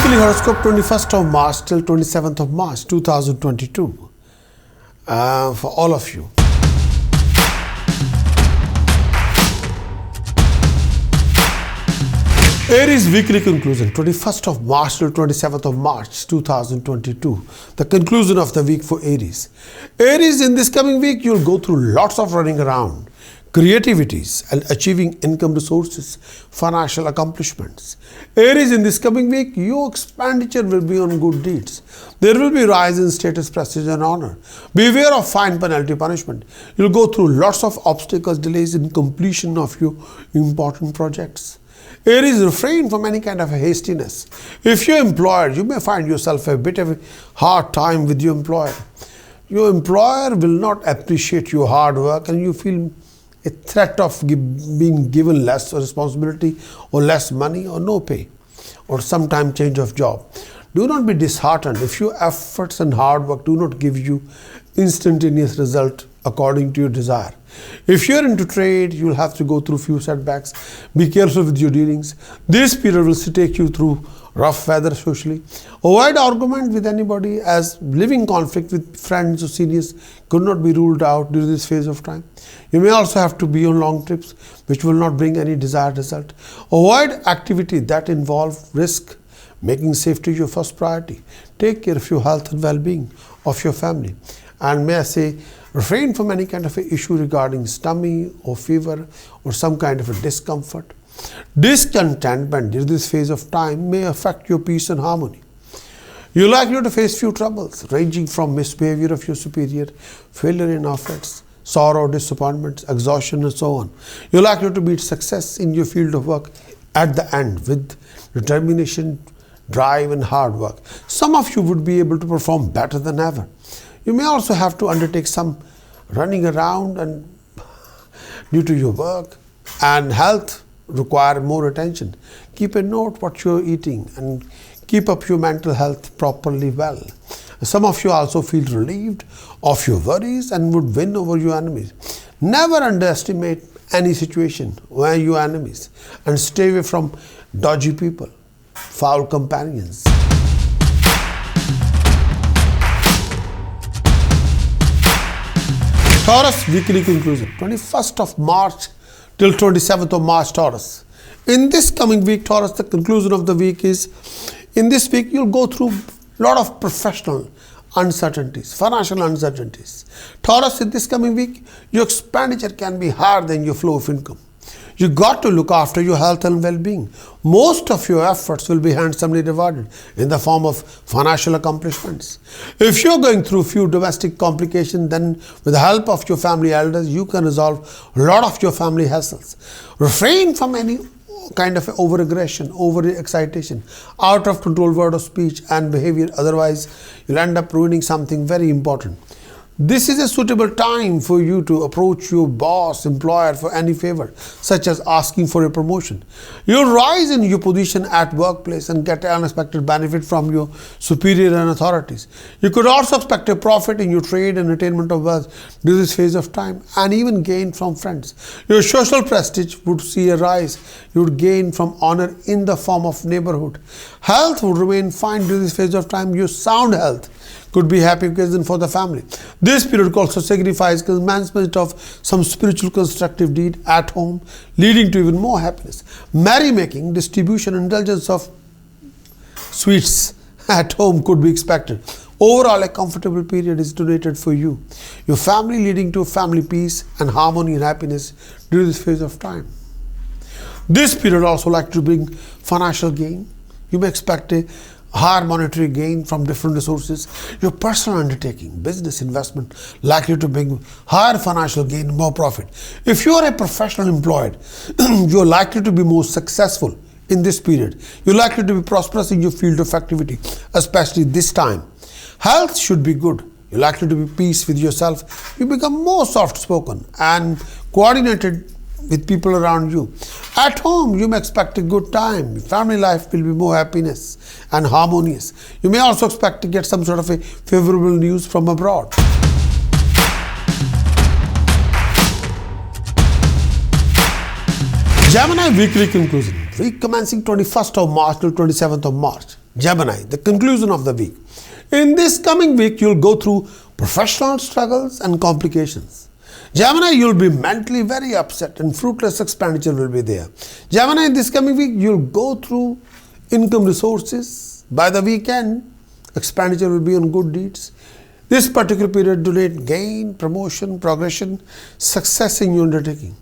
Weekly Horoscope 21st of March till 27th of March 2022 for all of you. Aries weekly conclusion 21st of March till 27th of March 2022. The conclusion of the week for Aries. Aries, in this coming week you'll go through lots of running around, creativities and achieving income resources, financial accomplishments. Aries, in this coming week, your expenditure will be on good deeds. There will be rise in status, prestige and honor. Beware of fine, penalty, punishment. You'll go through lots of obstacles, delays in completion of your important projects. Aries, refrain from any kind of hastiness. If you're employed, you may find yourself a bit of a hard time with your employer. Your employer will not appreciate your hard work and you feel a threat of being given less responsibility or less money or no pay or sometime change of job. Do not be disheartened if your efforts and hard work do not give you instantaneous result according to your desire. If you're into trade, you'll have to go through few setbacks. Be careful with your dealings. This period will take you through rough weather socially. Avoid argument with anybody, as living conflict with friends or seniors could not be ruled out during this phase of time. You may also have to be on long trips which will not bring any desired result. Avoid activity that involve risk, making safety your first priority. Take care of your health and well-being of your family. And may I say, refrain from any kind of a issue regarding stomach or fever or some kind of a discomfort. Discontentment during this phase of time may affect your peace and harmony. You're likely to face few troubles ranging from misbehavior of your superior, failure in efforts, sorrow, disappointments, exhaustion and so on. You're likely to meet success in your field of work at the end with determination, drive and hard work. Some of you would be able to perform better than ever. You may also have to undertake some running around and due to your work and health require more attention. Keep a note what you're eating and keep up your mental health properly well. Some of you also feel relieved of your worries and would win over your enemies. Never underestimate any situation where you are enemies and stay away from dodgy people, foul companions. Taurus weekly conclusion 21st of March till 27th of March, Taurus. In this coming week, Taurus, the conclusion of the week is, in this week you'll go through a lot of professional uncertainties, financial uncertainties. Taurus, in this coming week, your expenditure can be higher than your flow of income. You got to look after your health and well-being. Most of your efforts will be handsomely rewarded in the form of financial accomplishments. If you're going through few domestic complications, then with the help of your family elders, you can resolve a lot of your family hassles. Refrain from any kind of over-aggression, over-excitation, out of control word of speech and behavior. Otherwise, you'll end up ruining something very important. This is a suitable time for you to approach your boss, employer for any favor, such as asking for a promotion. You'll rise in your position at workplace and get unexpected benefit from your superior and authorities. You could also expect a profit in your trade and attainment of wealth during this phase of time and even gain from friends. Your social prestige would see a rise. You would gain from honor in the form of neighborhood. Health would remain fine during this phase of time. Your sound health could be happy occasion for the family. This period also signifies commencement of some spiritual constructive deed at home, leading to even more happiness. Merrymaking, distribution, indulgence of sweets at home could be expected. Overall, a comfortable period is donated for you, your family, leading to family peace and harmony and happiness during this phase of time. This period also likely to bring financial gain. You may expect a higher monetary gain from different resources. Your personal undertaking, business investment, likely to bring higher financial gain, more profit. If you are a professional employed, you are likely to be more successful in this period. You're likely to be prosperous in your field of activity, especially this time. Health should be good. You're likely to be peace with yourself. You become more soft-spoken and coordinated with people around you. At home, you may expect a good time. Family life will be more happiness and harmonious. You may also expect to get some sort of a favorable news from abroad. Gemini weekly conclusion. Week commencing 21st of March till 27th of March. Gemini, the conclusion of the week. In this coming week, you'll go through professional struggles and complications. Gemini, you'll be mentally very upset and fruitless expenditure will be there. Gemini, in this coming week, you'll go through income resources. By the weekend, expenditure will be on good deeds. This particular period donate gain, promotion, progression, success in your undertaking.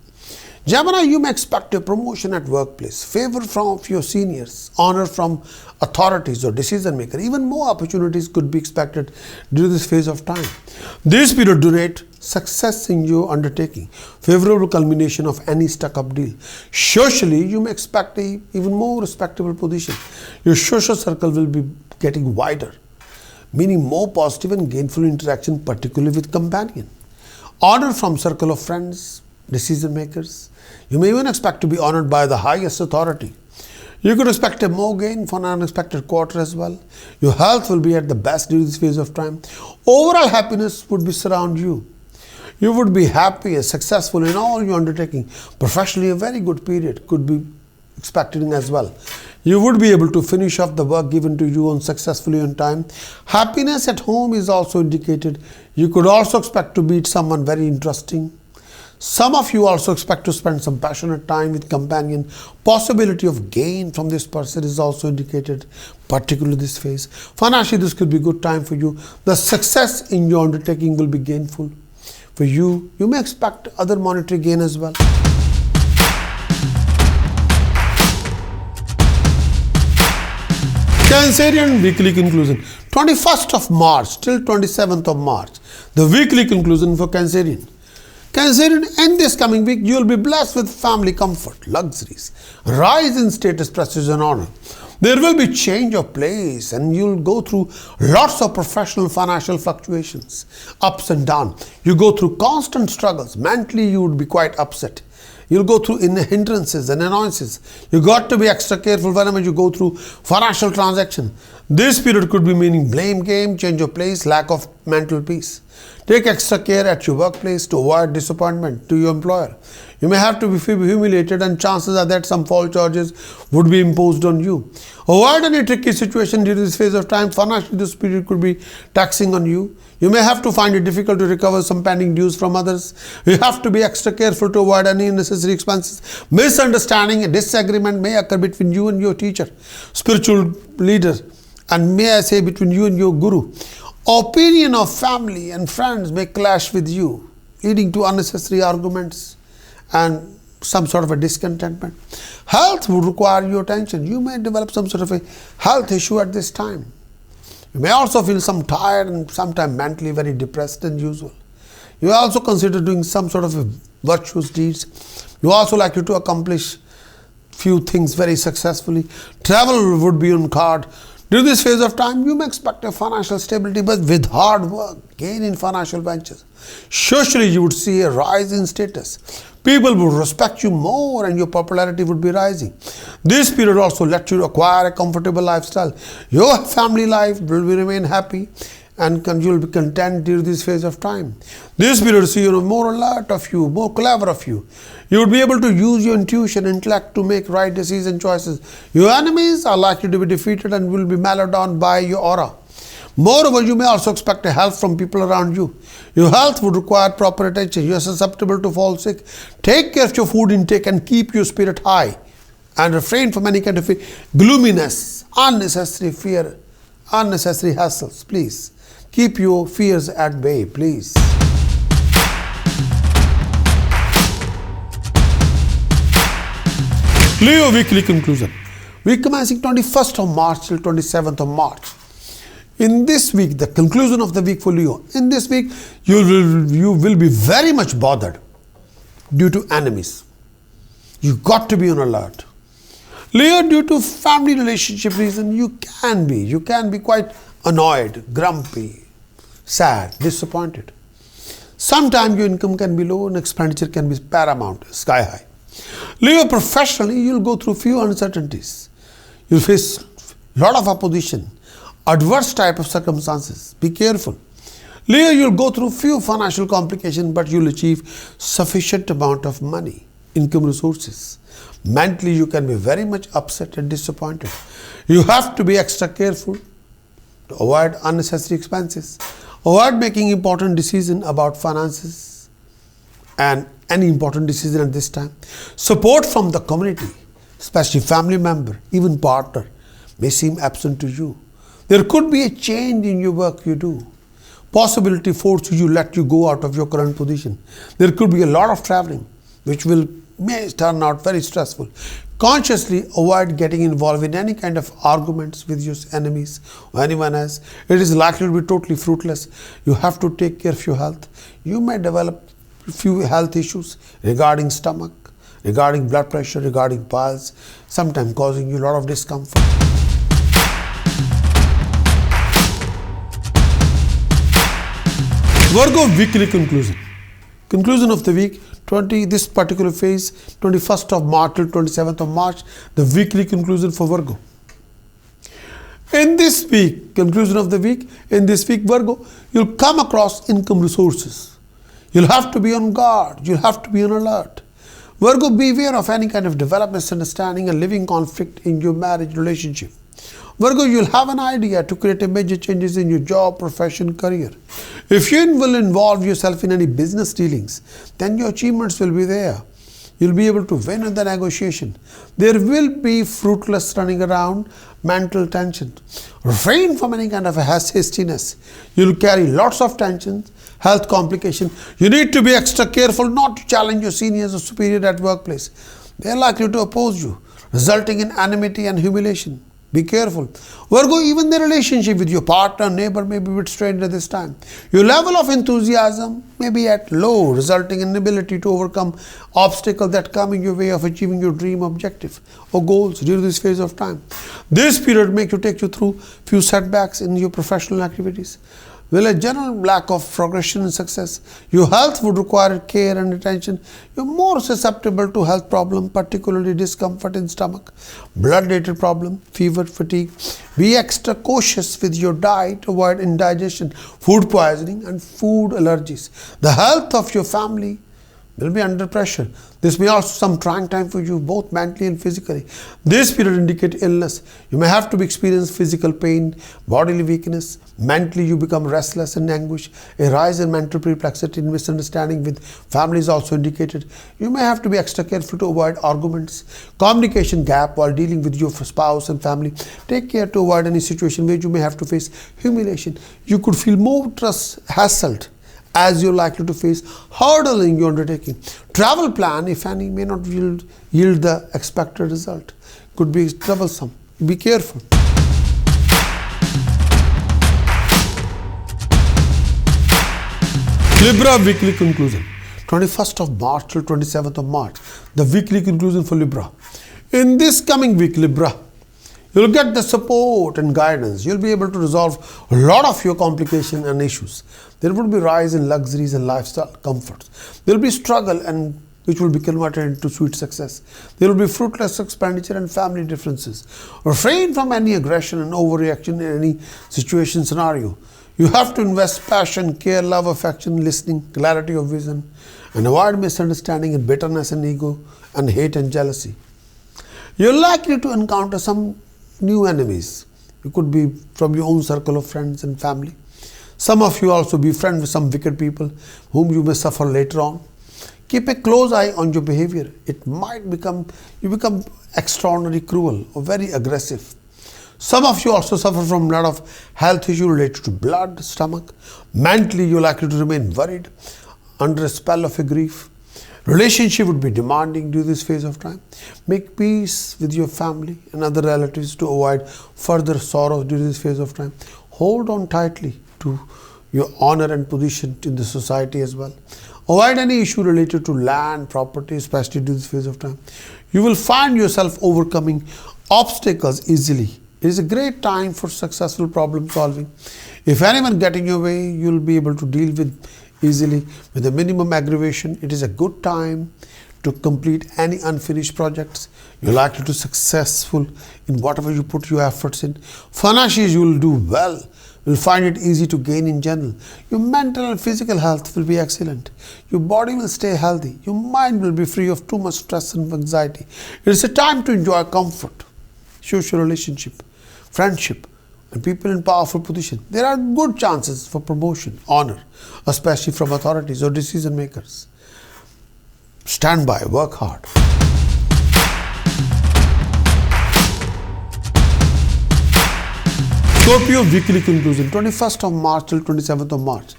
Gemini, you may expect a promotion at workplace, favor from your seniors, honor from authorities or decision maker. Even more opportunities could be expected during this phase of time. This period donate success in your undertaking, favorable culmination of any stuck-up deal. Socially, you may expect a even more respectable position. Your social circle will be getting wider, meaning more positive and gainful interaction, particularly with companion. Honor from circle of friends, decision makers. You may even expect to be honored by the highest authority. You could expect a more gain for an unexpected quarter as well. Your health will be at the best during this phase of time. Overall happiness would be surround you. You would be happy and successful in all your undertaking. Professionally, a very good period could be expected as well. You would be able to finish off the work given to you successfully on time. Happiness at home is also indicated. You could also expect to meet someone very interesting. Some of you also expect to spend some passionate time with companion. Possibility of gain from this person is also indicated, particularly this phase. Financially, this could be a good time for you. The success in your undertaking will be gainful for you. You may expect other monetary gain as well. Cancerian weekly conclusion. 21st of March till 27th of March. The weekly conclusion for Cancerian. Cancerian, in this coming week, you will be blessed with family comfort, luxuries, rise in status, prestige and honor. There will be change of place and you'll go through lots of professional financial fluctuations, ups and downs. You go through constant struggles. Mentally, you would be quite upset. You'll go through hindrances and annoyances. You got to be extra careful whenever you go through financial transaction. This period could be meaning blame game, change of place, lack of mental peace. Take extra care at your workplace to avoid disappointment to your employer. You may have to be humiliated and chances are that some false charges would be imposed on you. Avoid any tricky situation during this phase of time. Financially, this period could be taxing on you. You may have to find it difficult to recover some pending dues from others. You have to be extra careful to avoid any unnecessary expenses. Misunderstanding and disagreement may occur between you and your teacher, spiritual leader, and may I say between you and your guru. Opinion of family and friends may clash with you, leading to unnecessary arguments and some sort of a discontentment. Health would require your attention. You may develop some sort of a health issue at this time. You may also feel some tired and sometimes mentally very depressed than usual. You also consider doing some sort of a virtuous deeds. You also like to accomplish few things very successfully. Travel would be on card. During this phase of time, you may expect a financial stability, but with hard work, gain in financial ventures. Socially, you would see a rise in status. People would respect you more and your popularity would be rising. This period also let you acquire a comfortable lifestyle. Your family life will remain happy and you will be content during this phase of time. This period will see you more alert of you, more clever of you. You would be able to use your intuition, intellect to make right decisions and choices. Your enemies are likely to be defeated and will be mellowed down by your aura. Moreover, you may also expect a help from people around you. Your health would require proper attention. You are susceptible to fall sick. Take care of your food intake and keep your spirit high. And refrain from any kind of gloominess, unnecessary fear, unnecessary hassles. Please keep your fears at bay, please. Leo weekly conclusion. Week commencing 21st of March till 27th of March. In this week, the conclusion of the week for Leo. In this week, you will be very much bothered due to enemies. You got to be on alert. Leo, due to family relationship reason, you can be quite annoyed, grumpy, sad, disappointed. Sometimes your income can be low and expenditure can be paramount, sky high. Leo, professionally, you'll go through few uncertainties. You'll face a lot of opposition, adverse type of circumstances. Be careful. Leo, you'll go through few financial complications, but you'll achieve sufficient amount of money, income resources. Mentally, you can be very much upset and disappointed. You have to be extra careful to avoid unnecessary expenses. Avoid making important decisions about finances and any important decision at this time. Support from the community, especially family member, even partner, may seem absent to you. There could be a change in your work you do. Possibility forces you let you go out of your current position. There could be a lot of traveling, which may turn out very stressful. Consciously avoid getting involved in any kind of arguments with your enemies or anyone else. It is likely to be totally fruitless. You have to take care of your health. You may develop a few health issues regarding stomach, regarding blood pressure, regarding piles, sometimes causing you a lot of discomfort. Virgo weekly conclusion. Conclusion of the week, this particular phase, 21st of March till 27th of March, the weekly conclusion for Virgo. In this week, conclusion of the week, in this week, Virgo, you'll come across income resources. You'll have to be on guard. You'll have to be on alert. Virgo, beware of any kind of developed misunderstanding and living conflict in your marriage relationship. Virgo, you'll have an idea to create a major changes in your job, profession, career. If you will involve yourself in any business dealings, then your achievements will be there. You'll be able to win in the negotiation. There will be fruitless running around, mental tension. Refrain from any kind of a hastiness. You'll carry lots of tension, health complication. You need to be extra careful not to challenge your seniors or superior at workplace. They are likely to oppose you, resulting in enmity and humiliation. Be careful. Virgo, even the relationship with your partner, neighbor may be a bit strained at this time. Your level of enthusiasm may be at low, resulting in inability to overcome obstacles that come in your way of achieving your dream objective or goals during this phase of time. This period may take you through few setbacks in your professional activities. Will a general lack of progression and success. Your health would require care and attention. You're more susceptible to health problems, particularly discomfort in stomach, blood-related problem, fever, fatigue. Be extra cautious with your diet. Avoid indigestion, food poisoning, and food allergies. The health of your family will be under pressure. This may also some trying time for you, both mentally and physically. This period indicates illness. You may have to experience physical pain, bodily weakness. Mentally, you become restless and anguish. A rise in mental perplexity and misunderstanding with family is also indicated. You may have to be extra careful to avoid arguments, communication gap while dealing with your spouse and family. Take care to avoid any situation where you may have to face humiliation. You could feel more hassled as you're likely to face hurdle in your undertaking. Travel plan, if any, may not yield the expected result. Could be troublesome. Be careful. Libra weekly conclusion. 21st of March till 27th of March. The weekly conclusion for Libra. In this coming week, Libra, you'll get the support and guidance. You'll be able to resolve a lot of your complications and issues. There will be rise in luxuries and lifestyle comforts. There will be struggle and which will be converted into sweet success. There will be fruitless expenditure and family differences. Refrain from any aggression and overreaction in any situation scenario. You have to invest passion, care, love, affection, listening, clarity of vision, and avoid misunderstanding and bitterness and ego and hate and jealousy. You're likely to encounter some new enemies. You could be from your own circle of friends and family. Some of you also be friends with some wicked people whom you may suffer later on. Keep a close eye on your behavior. It might you become extraordinarily cruel or very aggressive. Some of you also suffer from a lot of health issues related to blood, stomach. Mentally, you're likely to remain worried, under a spell of a grief. Relationship would be demanding during this phase of time. Make peace with your family and other relatives to avoid further sorrows during this phase of time. Hold on tightly to your honor and position in the society as well. Avoid any issue related to land, property, especially during this phase of time. You will find yourself overcoming obstacles easily. It is a great time for successful problem solving. If anyone gets in your way, you will be able to deal with easily with a minimum aggravation. It is a good time to complete any unfinished projects. You're likely to be successful in whatever you put your efforts in. Financially, you will do well You'll find it easy to gain in general. Your mental and physical health will be excellent. Your body will stay healthy. Your mind will be free of too much stress and anxiety. It's a time to enjoy comfort, social relationship, friendship, and people in powerful position. There are good chances for promotion, honor, especially from authorities or decision makers. Stand by, work hard. Scorpio weekly conclusion, 21st of March till 27th of March.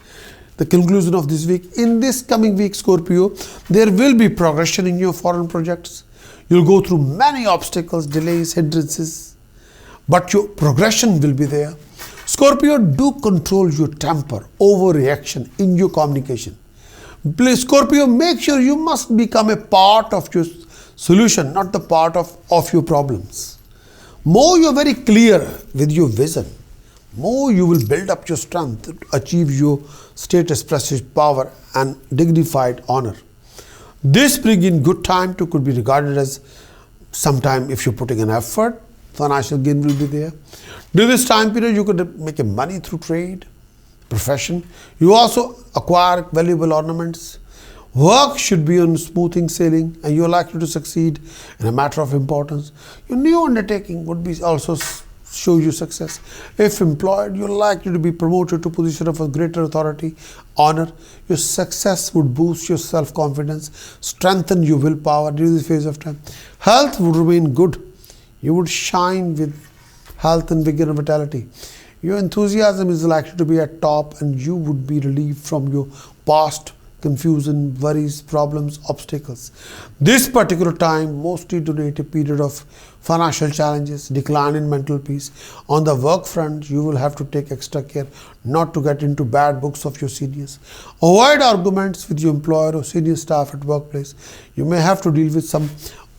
The conclusion of this week. In this coming week, Scorpio, there will be progression in your foreign projects. You'll go through many obstacles, delays, hindrances, but your progression will be there. Scorpio, do control your temper, overreaction in your communication. Please, Scorpio, make sure you must become a part of your solution, not the part of your problems. More you're very clear with your vision, more you will build up your strength to achieve your status, prestige, power, and dignified honor. This brings in good time to could be regarded as sometime if you're putting an effort, financial gain will be there. During this time period, you could make money through trade, profession. You also acquire valuable ornaments. Work should be on smoothing sailing, and you are likely to succeed in a matter of importance. Your new undertaking would be also show you success. If employed, you are likely to be promoted to position of a greater authority, honor. Your success would boost your self-confidence, strengthen your willpower during this phase of time. Health would remain good. You would shine with health and vigor and vitality. Your enthusiasm is likely to be at top, and you would be relieved from your past confusion, worries, problems, obstacles. This particular time mostly denotes a period of financial challenges, decline in mental peace. On the work front, you will have to take extra care not to get into bad books of your seniors. Avoid arguments with your employer or senior staff at workplace. You may have to deal with some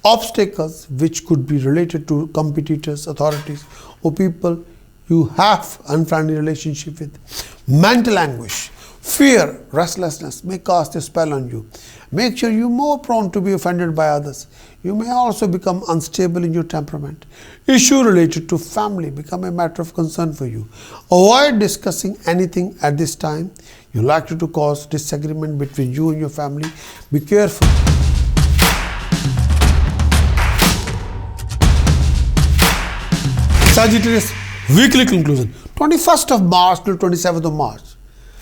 obstacles which could be related to competitors, authorities, or people you have unfriendly relationship with. Mental anguish, fear, restlessness may cast a spell on you. Make sure you're more prone to be offended by others. You may also become unstable in your temperament. Issue related to family become a matter of concern for you. Avoid discussing anything at this time. You're likely to cause disagreement between you and your family. Be careful. Sagittarius weekly conclusion, 21st of March to 27th of March.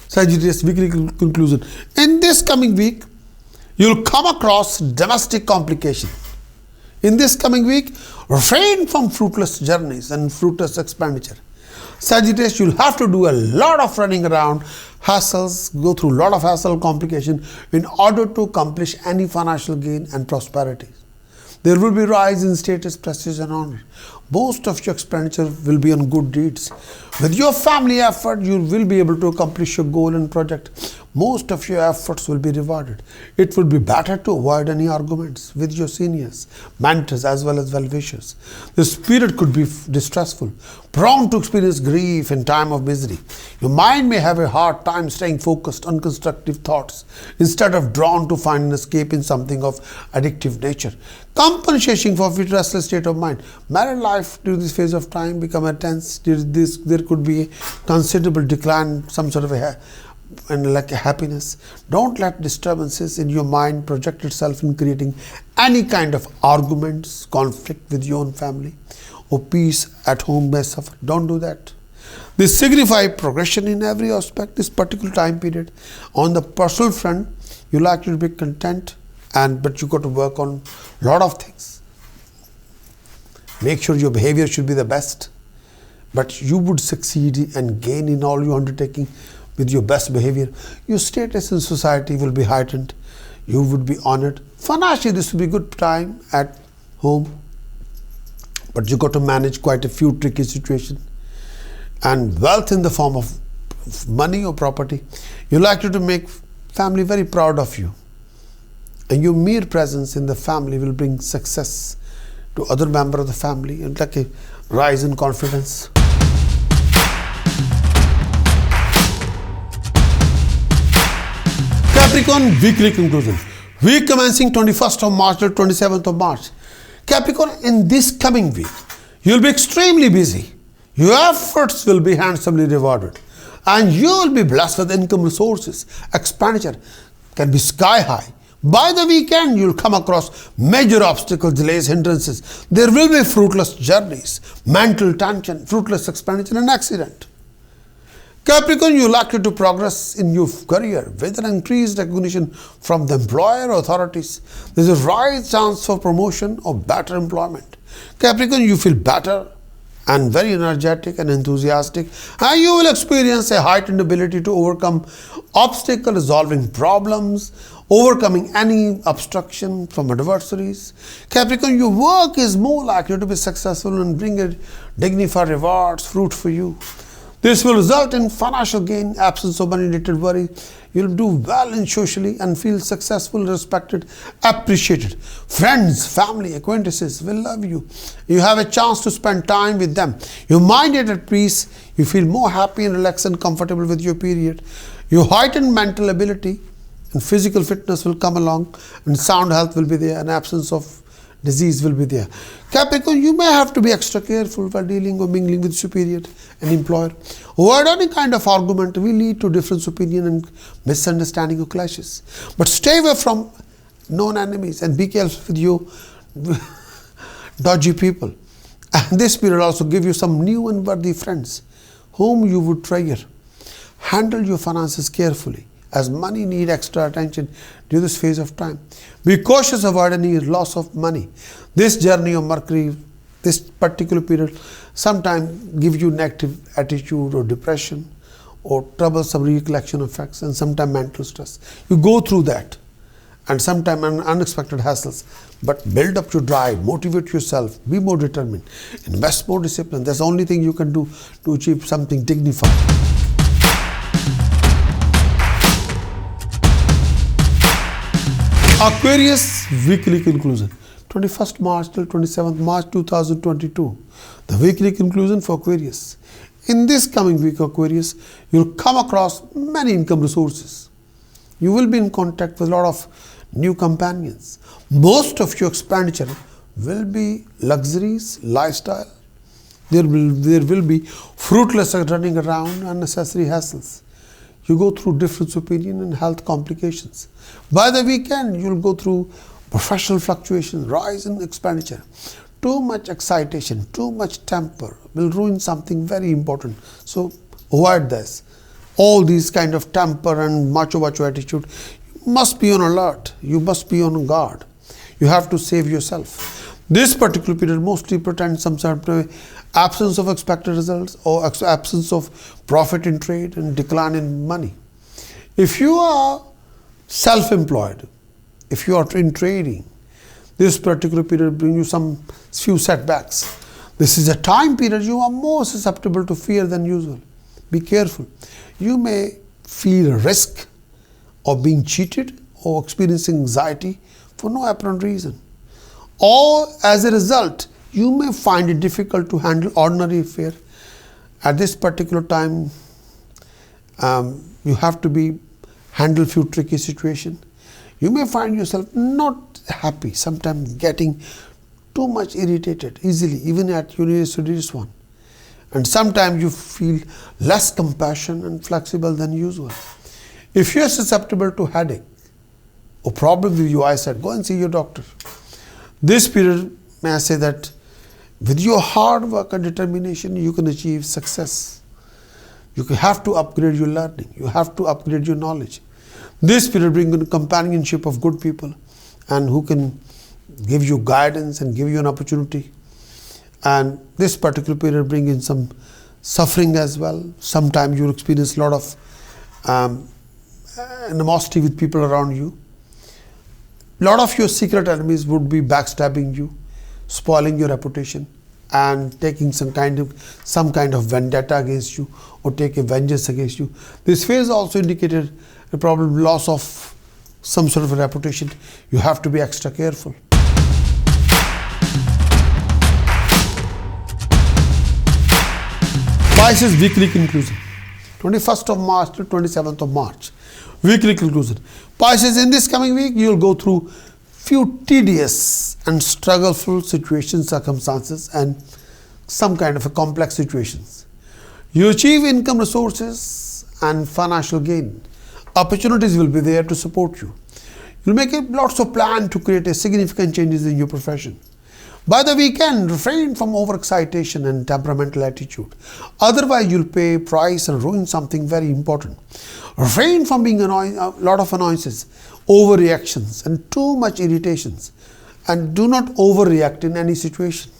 Sagittarius weekly conclusion. In this coming week, you'll come across domestic complication. In this coming week, refrain from fruitless journeys and fruitless expenditure. Sagittarius, you'll have to do a lot of running around, hassles, go through a lot of hassle, complication in order to accomplish any financial gain and prosperity. There will be rise in status, prestige, and honor. Most of your expenditure will be on good deeds. With your family effort, you will be able to accomplish your goal and project. Most of your efforts will be rewarded. It will be better to avoid any arguments with your seniors, mentors, as well as well-wishers. This period could be distressful, prone to experience grief in time of misery. Your mind may have a hard time staying focused on constructive thoughts, instead of drawn to find an escape in something of addictive nature. Compensation for a restless state of mind. Married life during this phase of time become a tense. There could be a considerable decline, some sort of a happiness. Don't let disturbances in your mind project itself in creating any kind of arguments, conflict with your own family, or peace at home may suffer. Don't do that. This signifies progression in every aspect. This particular time period, on the personal front, you're likely to be content, but you got to work on a lot of things. Make sure your behavior should be the best, but you would succeed and gain in all your undertaking with your best behavior. Your status in society will be heightened. You would be honored. Financially, this will be a good time at home, but you got to manage quite a few tricky situations. And wealth in the form of money or property, you're likely to make family very proud of you. And your mere presence in the family will bring success to other members of the family and like a rise in confidence. Capricorn weekly conclusion. Week commencing 21st of March to 27th of March. Capricorn, in this coming week, you'll be extremely busy. Your efforts will be handsomely rewarded, and you will be blessed with income resources. Expenditure can be sky high. By the weekend, you'll come across major obstacles, delays, hindrances. There will be fruitless journeys, mental tension, fruitless expenditure, and accident. Capricorn, you're likely to progress in your career with an increased recognition from the employer or authorities. There's a rise chance for promotion or better employment. Capricorn, you feel better and very energetic and enthusiastic, and you will experience a heightened ability to overcome obstacles, resolving problems, overcoming any obstruction from adversaries. Capricorn, your work is more likely to be successful and bring a dignified rewards, fruit for you. This will result in financial gain, absence of money-related worry. You'll do well in socially and feel successful, respected, appreciated. Friends, family, acquaintances will love you. You have a chance to spend time with them. Your mind is at peace. You feel more happy and relaxed and comfortable with your period. Your heightened mental ability and physical fitness will come along, and sound health will be there, and absence of disease will be there. Capricorn, you may have to be extra careful while dealing or mingling with superior and employer. Avoid any kind of argument will lead to difference opinion and misunderstanding or clashes. But stay away from known enemies and be careful with your dodgy people. And this period also give you some new and worthy friends whom you would treasure. Handle your finances carefully, as money need extra attention during this phase of time. Be cautious, avoid any loss of money. This journey of Mercury, this particular period, sometimes give you negative attitude or depression or troublesome recollection effects, and sometimes mental stress. You go through that, and sometimes unexpected hassles. But build up your drive, motivate yourself, be more determined, invest more discipline. That's the only thing you can do to achieve something dignified. Aquarius weekly conclusion, 21st March till 27th March 2022. The weekly conclusion for Aquarius. In this coming week, Aquarius, you'll come across many income resources. You will be in contact with a lot of new companions. Most of your expenditure will be luxuries, lifestyle. There will be fruitless running around, unnecessary hassles. You go through difference opinion and health complications. By the weekend, you'll go through professional fluctuations, rise in expenditure. Too much excitation, too much temper will ruin something very important. So avoid this. All these kind of temper and macho attitude, you must be on alert. You must be on guard. You have to save yourself. This particular period mostly pretends some sort of absence of expected results or absence of profit in trade and decline in money. If you are self-employed, if you are in trading, this particular period brings you some few setbacks. This is a time period you are more susceptible to fear than usual. Be careful. You may feel risk of being cheated or experiencing anxiety for no apparent reason. Or as a result, you may find it difficult to handle ordinary affairs. At this particular time, you have to handle few tricky situations. You may find yourself not happy, sometimes getting too much irritated easily, even at your serious one. And sometimes you feel less compassion and flexible than usual. If you are susceptible to headache or problem with your eyesight, go and see your doctor. This period, may I say that with your hard work and determination, you can achieve success. You have to upgrade your learning. You have to upgrade your knowledge. This period brings in companionship of good people and who can give you guidance and give you an opportunity. And this particular period brings in some suffering as well. Sometimes you'll experience a lot of animosity with people around you. A lot of your secret enemies would be backstabbing you, spoiling your reputation, and taking some kind of vendetta against you or take a vengeance against you. This phase also indicated a probable loss of some sort of a reputation. You have to be extra careful. Pisces weekly conclusion, 21st of March to 27th of March. Weekly conclusion. Pisces, in this coming week, you will go through few tedious and struggleful situations, circumstances, and some kind of a complex situations. You achieve income resources and financial gain. Opportunities will be there to support you. You'll make lots of plans to create a significant changes in your profession. By the weekend, refrain from overexcitation and temperamental attitude. Otherwise, you'll pay a price and ruin something very important. Refrain from being a lot of annoyances, overreactions, and too much irritations. And do not overreact in any situation.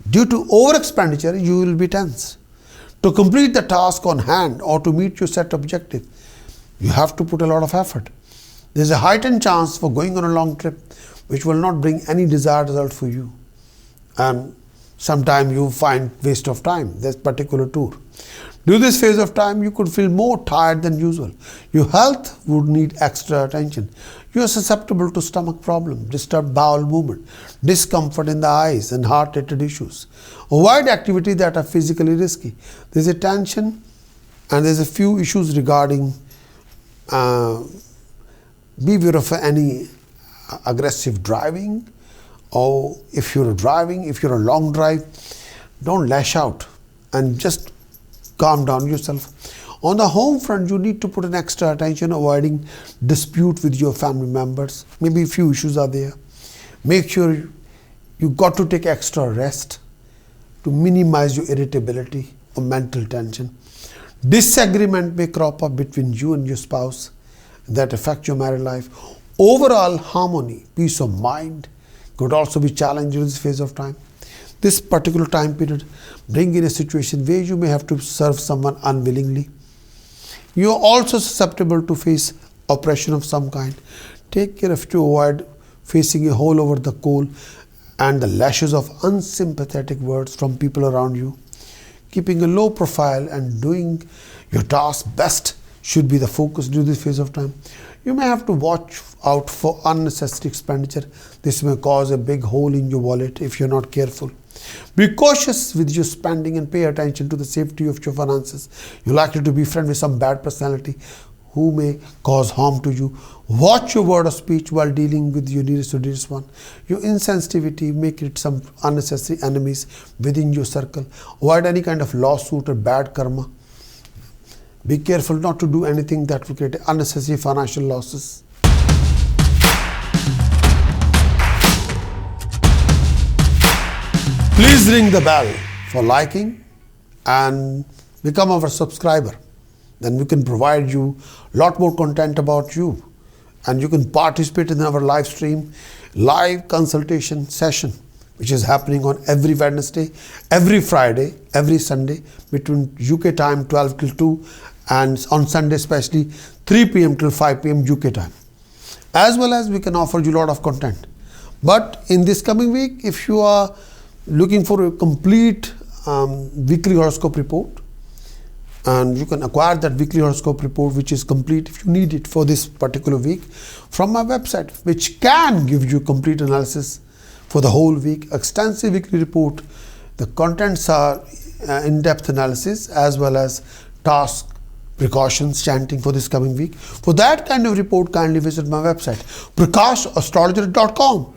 Due to over expenditure, you will be tense. To complete the task on hand or to meet your set objective, you have to put a lot of effort. There is a heightened chance for going on a long trip which will not bring any desired result for you. And sometimes you find waste of time, this particular tour. During this phase of time, you could feel more tired than usual. Your health would need extra attention. You are susceptible to stomach problems, disturbed bowel movement, discomfort in the eyes and heart-related issues. Avoid activities that are physically risky. There is a tension and there is a few issues regarding beware of any aggressive driving, or if you're driving, if you're a long drive, don't lash out and just calm down yourself. On the home front, you need to put an extra attention avoiding dispute with your family members. Maybe a few issues are there. Make sure you got to take extra rest to minimize your irritability or mental tension. Disagreement may crop up between you and your spouse that affect your married life. Overall harmony, peace of mind could also be challenged in this phase of time. This particular time period bring in a situation where you may have to serve someone unwillingly. You are also susceptible to face oppression of some kind. Take care of to avoid facing a hole over the coal and the lashes of unsympathetic words from people around you. Keeping a low profile and doing your task best should be the focus during this phase of time. You may have to watch out for unnecessary expenditure. This may cause a big hole in your wallet if you're not careful. Be cautious with your spending and pay attention to the safety of your finances. You're likely to be friends with some bad personality who may cause harm to you. Watch your word of speech while dealing with your nearest to dearest one. Your insensitivity may create some unnecessary enemies within your circle. Avoid any kind of lawsuit or bad karma. Be careful not to do anything that will create unnecessary financial losses. Please ring the bell for liking and become our subscriber. Then we can provide you a lot more content about you, and you can participate in our live stream, live consultation session, which is happening on every Wednesday, every Friday, every Sunday between UK time 12 till 2 and on Sunday especially 3 p.m. till 5 p.m. UK time. As well as we can offer you a lot of content. But in this coming week, if you are looking for a complete weekly horoscope report, and you can acquire that weekly horoscope report which is complete if you need it for this particular week from my website, which can give you complete analysis for the whole week, extensive weekly report. The contents are in-depth analysis as well as task precautions chanting for this coming week. For that kind of report, kindly visit my website, PrakashAstrologer.com.